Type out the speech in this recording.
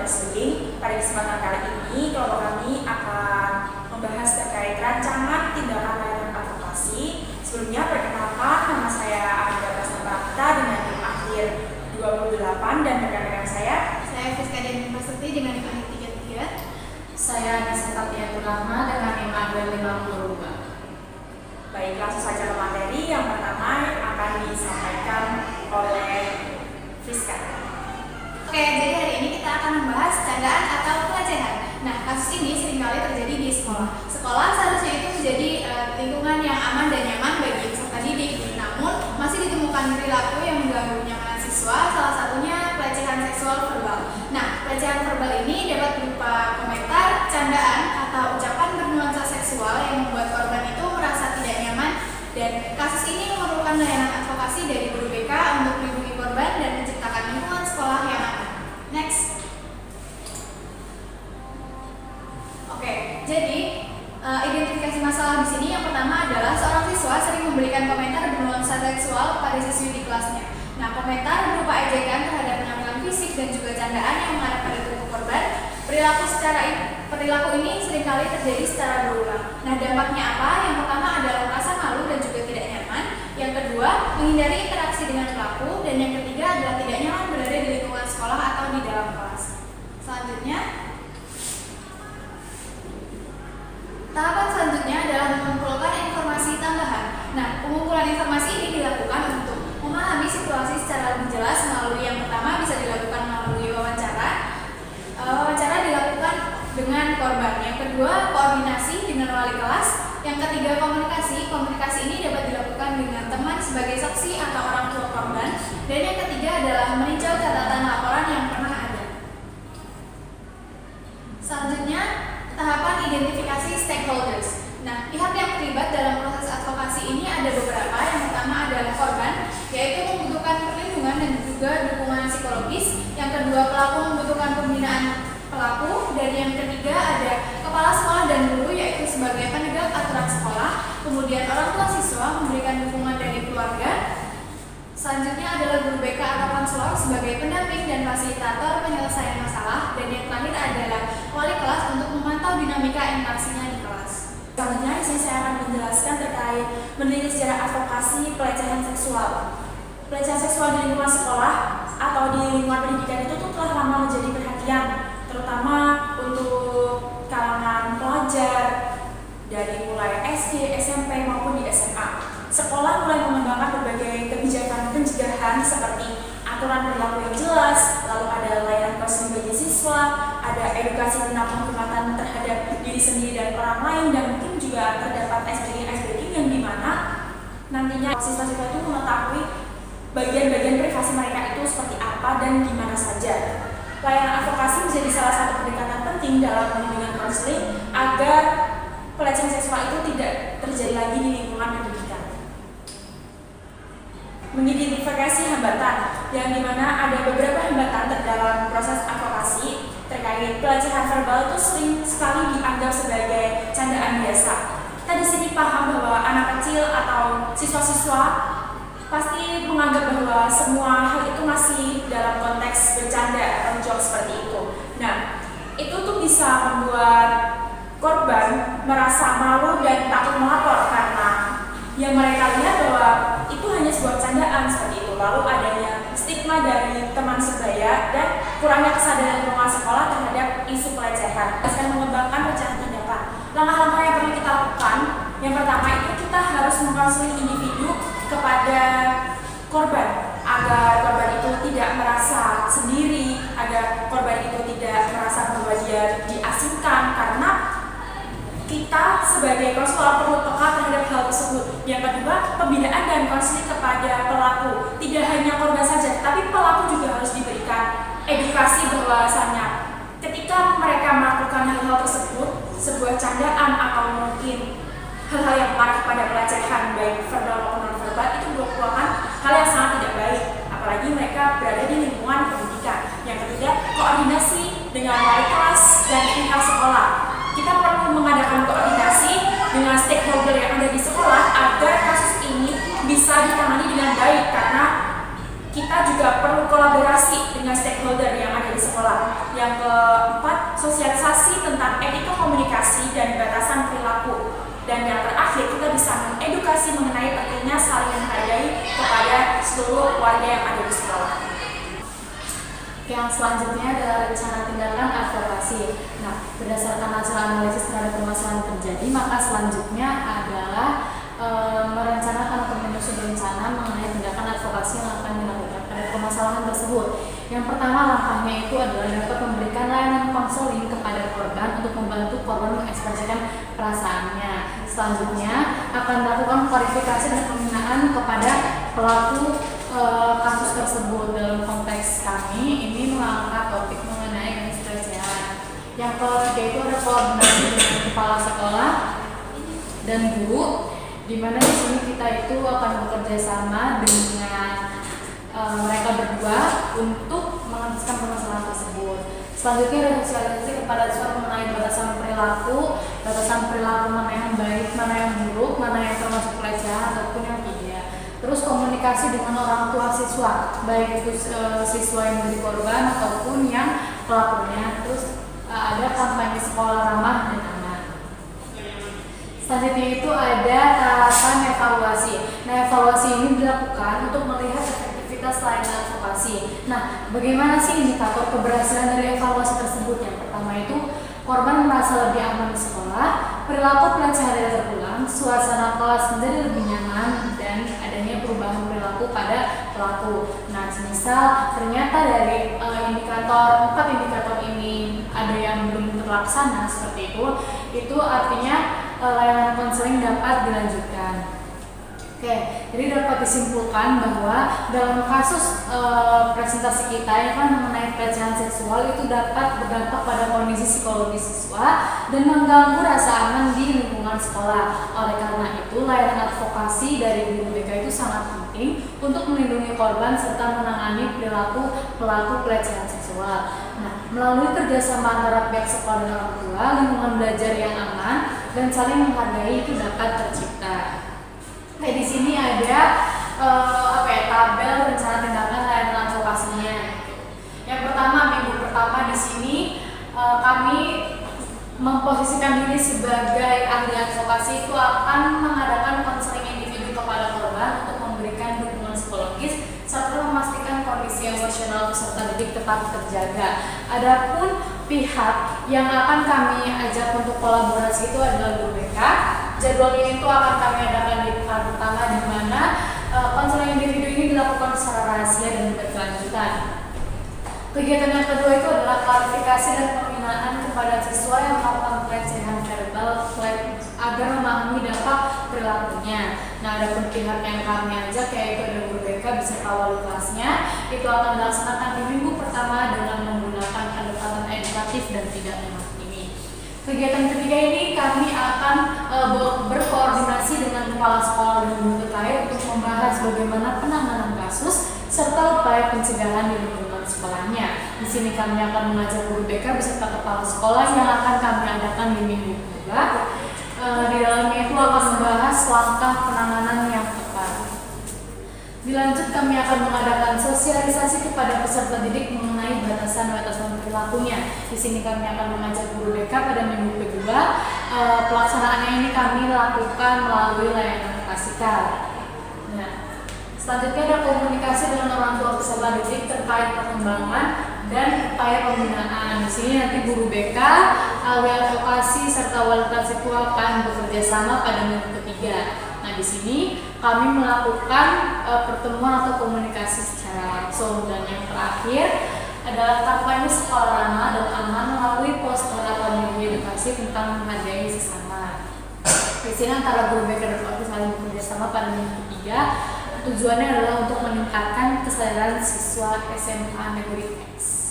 konseling. Pada kesempatan kali ini, kelompok kami akan membahas terkait rancangan tindakan layanan advokasi. Sebelumnya, perkenalkan, nama saya Amanda Prasnaprakta dengan NIM akhir 28 dan rekan-rekan saya Fiska Dewi Prasetya dengan NIM akhir 33. Saya Nisa Tapiatul Rahma dengan NIM akhir 52. Baik, langsung saja ke materi. Yang pertama akan disampaikan oleh Fiska. Oke, jadi hari ini kita akan membahas candaan atau pelecehan. Nah, kasus ini seringkali terjadi di sekolah. Sekolah seharusnya itu menjadi lingkungan yang aman dan nyaman bagi peserta didik. Namun, masih ditemukan perilaku yang mengganggu kenyamanan siswa, salah satunya pelecehan seksual verbal. Nah, pelecehan verbal ini dapat berupa komentar, candaan, atau ucapan bernuansa seksual yang membuat korban itu merasa tidak nyaman. Dan kasus ini memerlukan layanan advokasi dari guru BK untuk melindungi korban dan menciptakan lingkungan sekolah yang aman. Next. Oke, jadi identifikasi masalah di sini yang pertama adalah seorang siswa sering memberikan komentar bernuansa seksual pada siswi di kelasnya. Nah, komentar berupa ejekan terhadap penampilan fisik dan juga candaan yang mengarah pada tubuh korban. Perilaku ini seringkali terjadi secara berulang. Nah, dampaknya apa? Yang pertama adalah rasa malu dan juga tidak nyaman. Yang kedua, menghindari interaksi dengan pelaku. Dan yang ketiga adalah tidak nyaman berada di lingkungan sekolah atau di dalam kelas. Selanjutnya, tahapan selanjutnya adalah mengumpulkan informasi tambahan. Nah, pengumpulan informasi ini dilakukan untuk memahami situasi secara lebih jelas melalui yang pertama bisa dilakukan melalui wawancara. Wawancara dilakukan dengan korban. Yang kedua, koordinasi dengan wali kelas. Yang ketiga, komunikasi. Komunikasi ini dapat dilakukan dengan teman sebagai saksi atau orang tua korban. Dan yang ketiga adalah meninjau catatan laporan yang pernah ada. Selanjutnya, tahapan identifikasi stakeholders. Nah, pihak yang terlibat dalam proses advokasi ini ada beberapa. Yang pertama adalah korban, yaitu membutuhkan perlindungan dan juga dukungan psikologis. Yang kedua, pelaku membutuhkan pembinaan pelaku. Dan yang ketiga ada kepala sekolah dan guru, yaitu sebagai penegak aturan sekolah. Kemudian orang tua siswa memberikan dukungan dari keluarga. Selanjutnya adalah guru BK atau konselor sebagai pendamping dan fasilitator penyelesaian masalah. Dan yang terakhir adalah wali kelas untuk memantau dinamika interaksinya di kelas. Selanjutnya, di sini saya akan menjelaskan terkait meneliti sejarah advokasi pelecehan seksual. Pelecehan seksual di lingkungan sekolah atau di lingkungan pendidikan itu telah lama menjadi perhatian, terutama untuk kalangan pelajar dari mulai SD, SMP maupun di SMA. Sekolah mulai mengembangkan berbagai kebijakan pencegahan seperti aturan perilaku yang jelas, lalu ada layanan konseling bagi siswa, ada edukasi tentang penghormatan terhadap diri sendiri dan orang lain, dan mungkin juga terdapat icebreaking yang dimana nantinya siswa-siswa itu mengetahui bagian-bagian privasi mereka itu seperti apa dan di mana saja. Layanan advokasi menjadi salah satu pendekatan penting dalam bimbingan konseling agar pelecehan seksual itu tidak terjadi lagi di lingkungan pendidikan. Mengidentifikasi hambatan, yang dimana ada beberapa hambatan dalam proses advokasi terkait pelecehan verbal itu sering sekali dianggap sebagai candaan biasa. Kita di sini paham bahwa anak kecil atau siswa-siswa pasti menganggap bahwa semua hal itu masih dalam konteks bercanda atau joke seperti itu. Nah, itu tuh bisa membuat korban merasa malu dan takut melapor karena yang mereka lihat bahwa itu hanya sebuah candaan seperti itu. Lalu adanya stigma dari teman sebaya dan kurangnya kesadaran lingkungan sekolah terhadap isu pelecehan. Sedang mengembangkan pencerahan tindakan. Langkah-langkah yang perlu kita lakukan, yang pertama itu kita harus mengkonseling individu kepada korban agar korban itu tidak merasa sendiri, agar korban itu tidak merasa bahwa dia diasingkan, karena kita sebagai konselor perlu peka terhadap hal tersebut. Yang kedua, pembinaan dan konseling kepada pelaku. Tidak hanya korban saja, tapi pelaku juga harus diberikan edukasi bahwasannya ketika mereka melakukan hal-hal tersebut, sebuah candaan atau mungkin hal-hal yang mengarah kepada pelecehan baik verbal maupun non-verbal itu merupakan hal yang sangat tidak baik, apalagi mereka berada di lingkungan pendidikan. Yang ketiga, koordinasi dengan wali kelas dan pihak sekolah. Kita perlu mengadakan koordinasi dengan stakeholder yang ada di sekolah agar kasus ini bisa ditangani dengan baik, karena kita juga perlu kolaborasi dengan stakeholder yang ada di sekolah. Yang keempat, sosialisasi tentang etika komunikasi dan batasan perilaku. Dan yang terakhir, kita bisa mengedukasi mengenai pentingnya saling menghargai kepada seluruh warga yang ada di sekolah. Yang selanjutnya adalah rencana tindakan advokasi. Nah, berdasarkan hasil analisis terhadap permasalahan terjadi, maka selanjutnya adalah merencanakan atau menyusun rencana mengenai tindakan advokasi yang akan dilakukan pada permasalahan tersebut. Yang pertama langkahnya itu adalah dapat memberikan layanan konseling kepada korban untuk membantu korban mengekspresikan perasaannya. Selanjutnya akan melakukan klarifikasi dan pembinaan kepada pelaku kasus tersebut. Dalam konteks kami ini mengangkat topik mengenai kasus pelecehan. Yang ketiga itu ada kolaborasi dengan kepala sekolah dan guru, di mana di sini kita itu akan bekerja sama dengan mereka berdua untuk mengataskan permasalahan tersebut. Selanjutnya ada sosialisasi kepada siswa mengenai batasan perilaku mana yang baik, mana yang buruk, mana yang termasuk pelecehan ataupun yang tidak. Terus komunikasi dengan orang tua siswa, baik itu siswa yang menjadi korban ataupun yang pelakunya. Terus ada kampanye sekolah ramah dan aman. Selanjutnya itu ada tahapan evaluasi. Nah, evaluasi ini dilakukan untuk melihat efektivitas layanan advokasi. Nah, bagaimana sih indikator keberhasilan dari evaluasi tersebut? Yang pertama itu korban merasa lebih aman di sekolah, perilaku pelecehan tidak terulang, suasana kelas menjadi lebih nyaman, dan adanya perubahan perilaku pada pelaku. Nah, misal ternyata dari empat indikator ini ada yang belum terlaksana seperti itu artinya layanan konseling dapat dilanjutkan. Oke, jadi dapat disimpulkan bahwa dalam kasus presentasi kita yang kan mengenai pelecehan seksual itu dapat berdampak pada kondisi psikologis siswa dan mengganggu rasa aman di lingkungan sekolah. Oleh karena itu, layanan advokasi dari guru BK itu sangat penting untuk melindungi korban serta menangani perilaku pelaku pelecehan seksual. Nah, melalui kerjasama antara pihak sekolah dan orang tua, lingkungan belajar yang aman dan saling menghargai itu dapat tercipta. Oke, di sini ada tabel rencana tindakan layanan advokasinya. Yang pertama, minggu pertama di sini kami memposisikan diri sebagai ahli advokasi itu akan mengadakan konseling individu kepada korban untuk memberikan dukungan psikologis serta memastikan kondisi emosional peserta didik tetap terjaga. Adapun pihak yang akan kami ajak untuk kolaborasi itu adalah guru BK. Jadwalnya itu akan kami adakan di pekan pertama, di mana konseling individu ini dilakukan secara rahasia dan berkelanjutan. Kegiatan yang kedua itu adalah klarifikasi dan pembinaan kepada siswa yang melakukan pelecehan verbal agar memahami dampak perilakunya. Nah, ada pihak yang kami ajak yaitu ada guru BK beserta wali kelasnya. Itu akan dilaksanakan di minggu pertama dengan menggunakan pendekatan edukatif dan tidak menghakimi. Kegiatan ketiga ini kami akan berkoordinasi dengan kepala sekolah dan guru terkait untuk membahas bagaimana penanganan kasus serta upaya pencegahan di lingkungan sekolahnya. Di sini kami akan mengajak guru BK beserta kepala sekolah yang akan kami adakan di minggu kedua. Di dalamnya itu akan membahas langkah penanganan yang tepat. Dilanjut kami akan mengadakan sosialisasi kepada peserta didik mengenai batasan-batasan perilakunya. Di sini kami akan mengajak guru BK pada minggu kedua. Pelaksanaannya ini kami lakukan melalui layanan klasikal. Nah, selanjutnya ada komunikasi dengan orang tua peserta didik terkait perkembangan dan upaya pembinaan. Di sini nanti guru BK, ahli advokasi serta wali kelas itu akan bekerja sama pada minggu ketiga. Nah, di sini kami melakukan pertemuan atau komunikasi secara langsung. Dan yang terakhir adalah kampanye sekolah ramah dan aman melalui poster atau media edukasi tentang menghargai sesama. Di sini antara guru BK dan wali saling bekerja sama pada minggu ketiga. Tujuannya adalah untuk meningkatkan kesadaran siswa SMA Negeri X.